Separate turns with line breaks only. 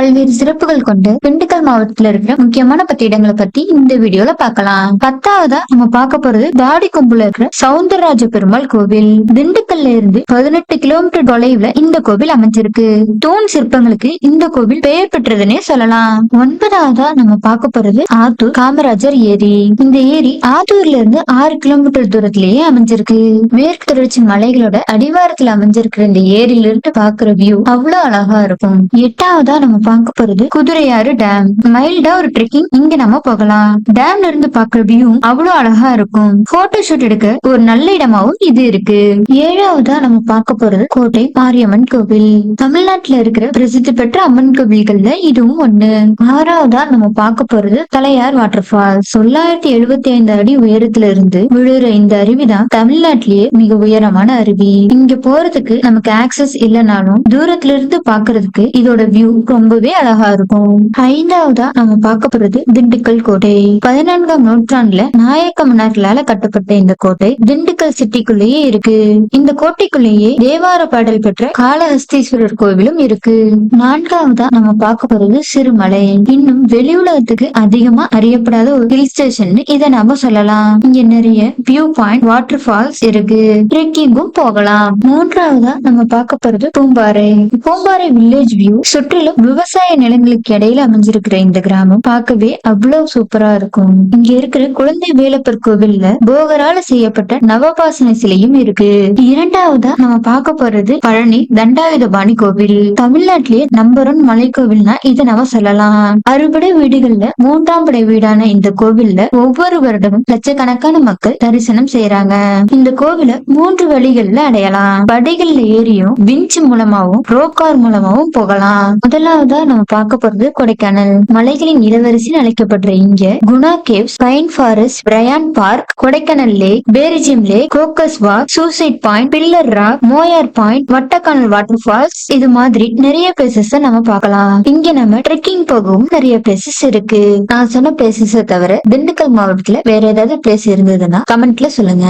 பல்வேறு சிறப்புகள் கொண்டு திண்டுக்கல் மாவட்டத்துல இருக்கிற முக்கியமான 10 இடங்களை பத்தி இந்த வீடியோல பார்க்கலாம். 10வதா நம்ம பார்க்க போறது தாடிக்கொம்புல இருக்கிற சவுந்தரராஜ பெருமாள் கோவில். திண்டுக்கல்ல இருந்து 18 கிலோமீட்டர் தொலைவுல இந்த கோவில் அமைஞ்சிருக்கு. தூண் சிற்பங்களுக்கு இந்த கோவில் பெயர் பெற்றதுன்னே சொல்லலாம். 9வதா நம்ம பார்க்க போறது ஆத்தூர் காமராஜர் ஏரி. இந்த ஏரி ஆத்தூர்ல இருந்து 6 கிலோமீட்டர் தூரத்திலேயே அமைஞ்சிருக்கு. மேற்கு தொடர்ச்சி மலைகளோட அடிவாரத்துல அமைஞ்சிருக்கிற இந்த ஏரியில இருந்து பாக்குற வியூ அவ்வளவு அழகா இருக்கும். 8வதா நம்ம பார்க்க போறது குதிரையாறு டேம். மைல்டா ஒரு ட்ரெக்கிங் இங்க நம்ம போகலாம். டேம்ல இருந்து பாக்குற வியூ அவ்வளவு அழகா இருக்கும். போட்டோ ஷூட் எடுக்க ஒரு நல்ல இடமாவும் இது இருக்கு. 7வதா நம்ம பார்க்க போறது கோட்டை மாரியம்மன் கோவில். தமிழ்நாட்டுல இருக்கிற பிரசித்தி பெற்ற அம்மன் கோவில்கள்ல இதுவும் ஒண்ணு. 6வதா நம்ம பார்க்க போறது தலையார் வாட்டர் ஃபால்ஸ். 975 அடி உயரத்துல இருந்து விழுற இந்த அருவிதான் தமிழ்நாட்டிலேயே மிக உயரமான அருவி. இங்க போறதுக்கு நமக்கு ஆக்சஸ் இல்லைனாலும் தூரத்துல இருந்து பாக்குறதுக்கு இதோட வியூ ரொம்பவே அழகா இருக்கும். 5வதா நம்ம பார்க்க போறது திண்டுக்கல் கோட்டை. 14ஆம் நூற்றாண்டுல நாயக்க மன்னர்களால கட்டப்பட்ட இந்த கோட்டை திண்டுக்கல் சிட்டிக்குள்ளேயே இருக்கு. இந்த கோட்டைக்குள்ளேயே தேவார பாடல் பெற்ற காளஹஸ்தீஸ்வரர் கோவிலும் இருக்கு. 4வதா நம்ம பார்க்க போறது சிறுமலை. இன்னும் வெளி உலகத்துக்கு அதிகமா அறியப்படாத ஒரு ஹில் ஸ்டேஷன் இதை நாம சொல்லலாம். இங்க நிறைய வியூ பாயிண்ட் வாட்டர் ஃபால்ஸ் இருக்கு. ட்ரெக்கிங்கும் போகலாம். 3வதா நம்ம பார்க்க போறது பூம்பாறை. Poombarai village view. சுற்றிலும் விவசாய நிலங்களுக்கு இடையில அமைஞ்சிருக்கிற இந்த கிராமம் பார்க்கவே அவ்வளவு சூப்பரா இருக்கும். இங்க இருக்கிற குழந்தை வேலப்பர் கோவில்ல போகரால செய்யப்பட்ட நவபாசன சிலையும் இருக்கு. 2வதா நம்ம பார்க்க போறது பழனி தண்டாயுதபாணி கோவில். தமிழ்நாட்டிலேயே நம்பர் 1 மலை கோவில்னா இதை நம்ம சொல்லலாம். அறுபடை வீடுகள்ல 3ஆம் படை வீடான இந்த கோவில்ல ஒவ்வொரு வருடமும் லட்சக்கணக்கான மக்கள் தரிசனம் செய்யறாங்க. இந்த கோவில 3 வழிகள்ல அடையலாம். படிகள்ல ஏறியும் விஞ்ச் மூலமாவும் ரோப்கார் மூலமாவும் போகலாம். முதலாவதா நம்ம பார்க்க போறது கொடைக்கானல். மலைகளின் இளவரசின்னு அழைக்கப்படுற இங்க Guna caves, pine forest, Bryant park, Kodaikanal lake, Berijam lake, Coaker's walk, suicide point, pillar rock, Moyar point, Vattakanal water falls, இது மாதிரி நிறைய பிளேசஸ் நம்ம பார்க்கலாம். இங்க நம்ம ட்ரெக்கிங் போகவும் நிறைய பிளேசஸ் இருக்கு. நான் சொன்ன பிளேசஸ் தவிர திண்டுக்கல் மாவட்டத்துல வேற ஏதாவது பிளேஸ் இருந்ததுன்னா கமெண்ட்ல சொல்லுங்க.